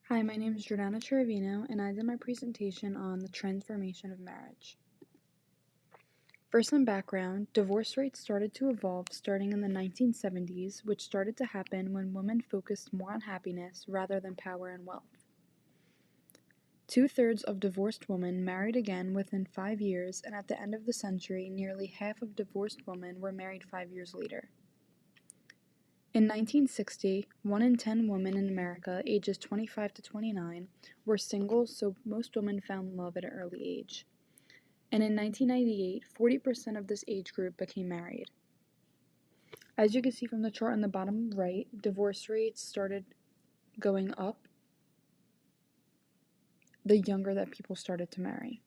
Hi, my name is Jordanna Ciaravino, and I did my presentation on the transformation of marriage. For some background, divorce rates started to evolve starting in the 1970s, which started to happen when women focused more on happiness rather than power and wealth. Two-thirds of divorced women married again within 5 years, and at the end of the century, nearly half of divorced women were married 5 years later. In 1960, 1 in 10 women in America ages 25 to 29 were single, so most women found love at an early age. And in 1998, 40% of this age group became married. As you can see from the chart on the bottom right, divorce rates started going up the younger that people started to marry.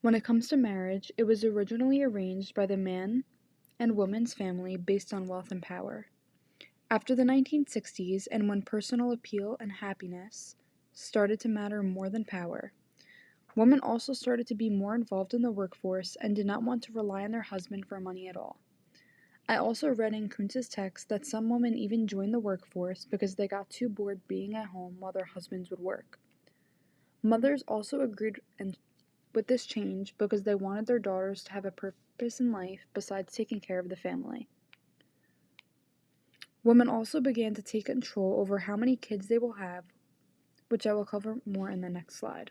When it comes to marriage, it was originally arranged by the man and woman's family based on wealth and power. After the 1960s, and when personal appeal and happiness started to matter more than power, women also started to be more involved in the workforce and did not want to rely on their husband for money at all. I also read in Kuntz's text that some women even joined the workforce because they got too bored being at home while their husbands would work. Mothers also agreed with this change because they wanted their daughters to have a purpose in life besides taking care of the family. Women also began to take control over how many kids they will have, which I will cover more in the next slide.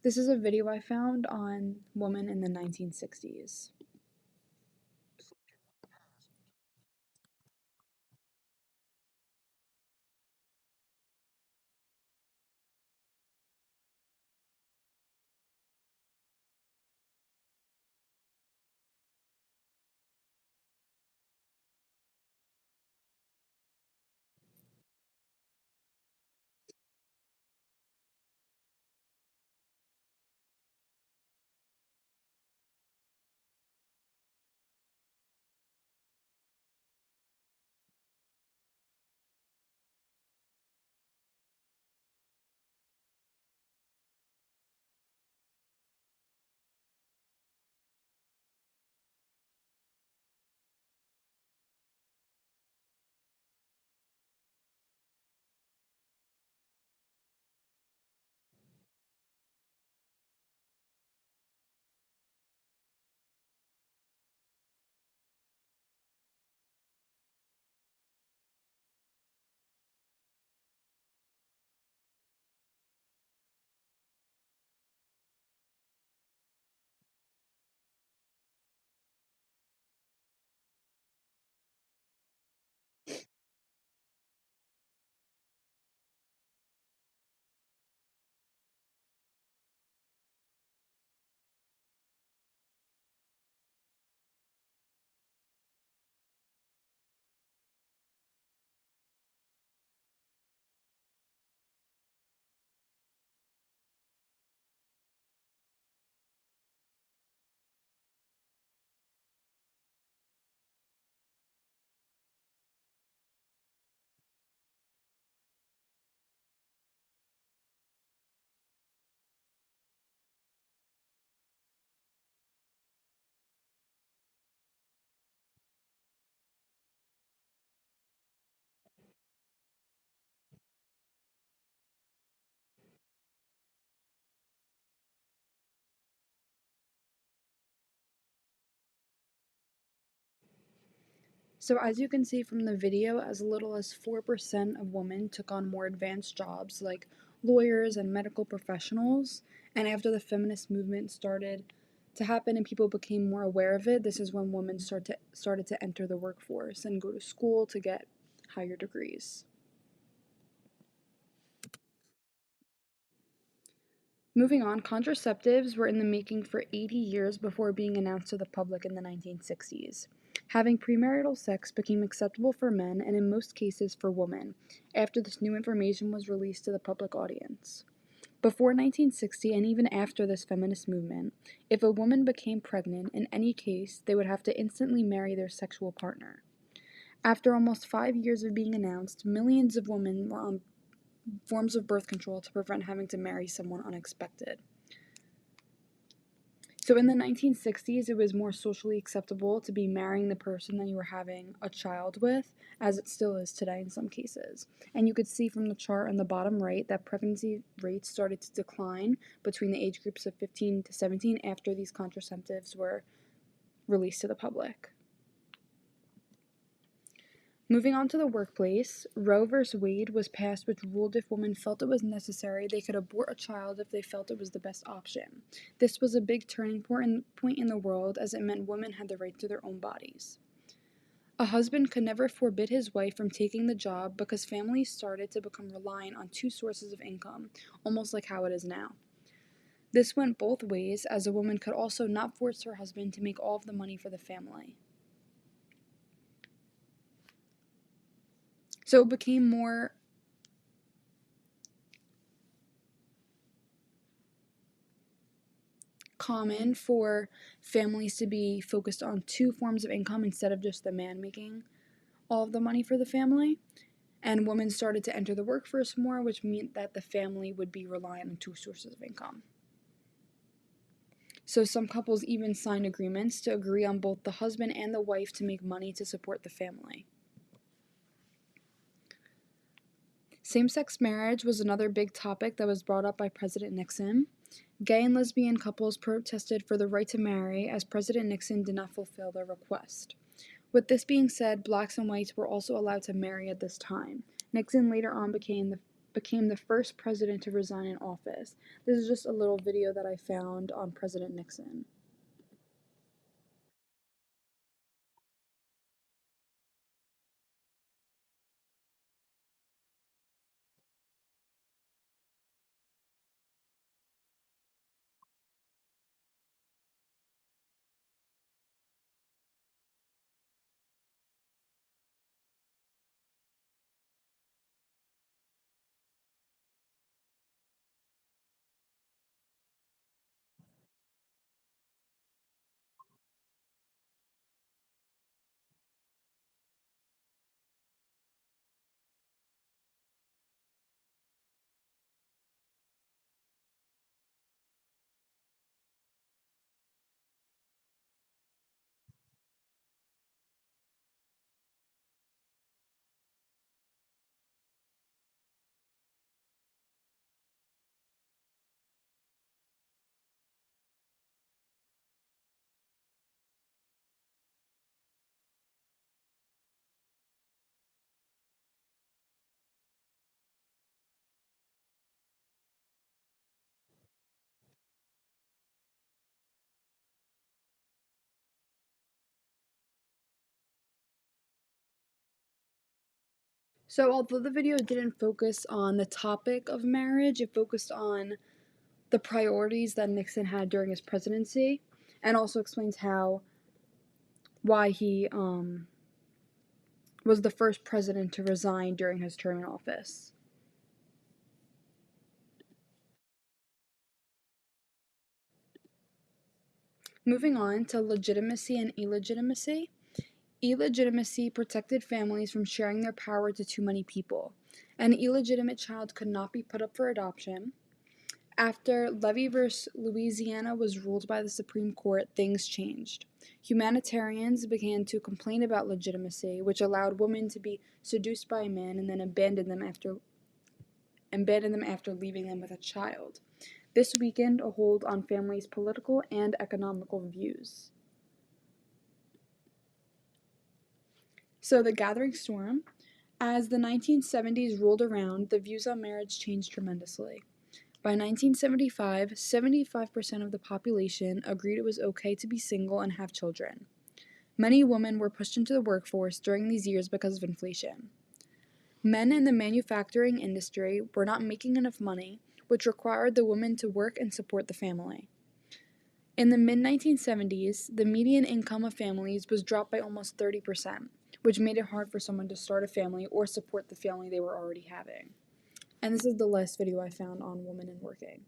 This is a video I found on women in the 1960s. So as you can see from the video, as little as 4% of women took on more advanced jobs like lawyers and medical professionals. And after the feminist movement started to happen and people became more aware of it, this is when women started to enter the workforce and go to school to get higher degrees. Moving on, contraceptives were in the making for 80 years before being announced to the public in the 1960s. Having premarital sex became acceptable for men and in most cases for women after this new information was released to the public audience. Before 1960 and even after this feminist movement, if a woman became pregnant, in any case, they would have to instantly marry their sexual partner. After almost 5 years of being announced, millions of women were on forms of birth control to prevent having to marry someone unexpected. So in the 1960s, it was more socially acceptable to be marrying the person that you were having a child with, as it still is today in some cases. And you could see from the chart on the bottom right that pregnancy rates started to decline between the age groups of 15 to 17 after these contraceptives were released to the public. Moving on to the workplace, Roe v. Wade was passed, which ruled if women felt it was necessary, they could abort a child if they felt it was the best option. This was a big turning point in the world, as it meant women had the right to their own bodies. A husband could never forbid his wife from taking the job because families started to become reliant on two sources of income, almost like how it is now. This went both ways, as a woman could also not force her husband to make all of the money for the family. So it became more common for families to be focused on two forms of income instead of just the man making all of the money for the family. And women started to enter the workforce more, which meant that the family would be reliant on two sources of income. So some couples even signed agreements to agree on both the husband and the wife to make money to support the family. Same-sex marriage was another big topic that was brought up by President Nixon. Gay and lesbian couples protested for the right to marry, as President Nixon did not fulfill their request. With this being said, blacks and whites were also allowed to marry at this time. Nixon later on became the first president to resign in office. This is just a little video that I found on President Nixon. So although the video didn't focus on the topic of marriage, it focused on the priorities that Nixon had during his presidency, and also explains why he was the first president to resign during his term in office. Moving on to legitimacy and illegitimacy. Illegitimacy protected families from sharing their power to too many people. An illegitimate child could not be put up for adoption. After Levy v. Louisiana was ruled by the Supreme Court, things changed. Humanitarians began to complain about legitimacy, which allowed women to be seduced by a man and then abandon them after leaving them with a child. This weakened a hold on families' political and economical views. So, the gathering storm. As the 1970s rolled around, the views on marriage changed tremendously. By 1975, 75% of the population agreed it was okay to be single and have children. Many women were pushed into the workforce during these years because of inflation. Men in the manufacturing industry were not making enough money, which required the women to work and support the family. In the mid-1970s, the median income of families was dropped by almost 30%, which made it hard for someone to start a family or support the family they were already having. And this is the last video I found on women and working.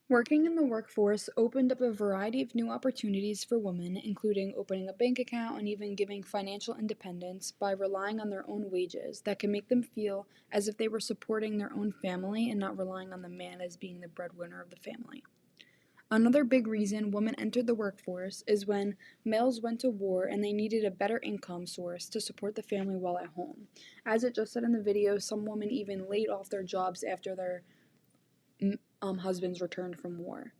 Working in the workforce opened up a variety of new opportunities for women, including opening a bank account and even giving financial independence by relying on their own wages that can make them feel as if they were supporting their own family and not relying on the man as being the breadwinner of the family. Another big reason women entered the workforce is when males went to war and they needed a better income source to support the family while at home. As it just said in the video, some women even laid off their jobs after their husbands returned from war.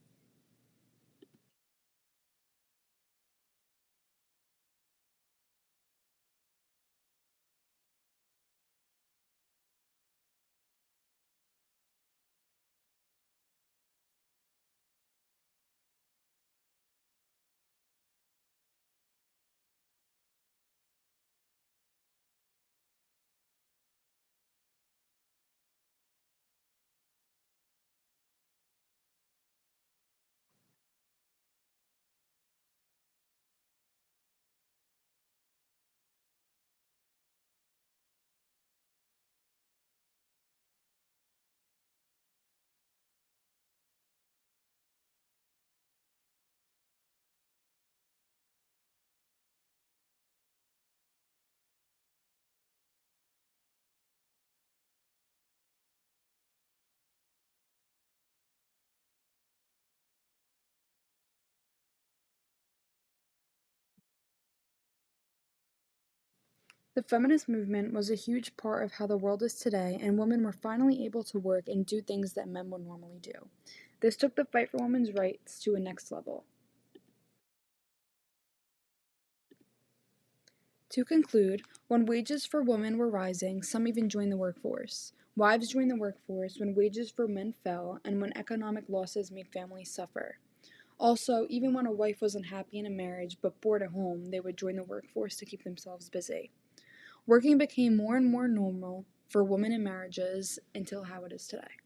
The feminist movement was a huge part of how the world is today, and women were finally able to work and do things that men would normally do. This took the fight for women's rights to a next level. To conclude, when wages for women were rising, some even joined the workforce. Wives joined the workforce when wages for men fell and when economic losses made families suffer. Also, even when a wife was unhappy in a marriage but bored at home, they would join the workforce to keep themselves busy. Working became more and more normal for women in marriages until how it is today.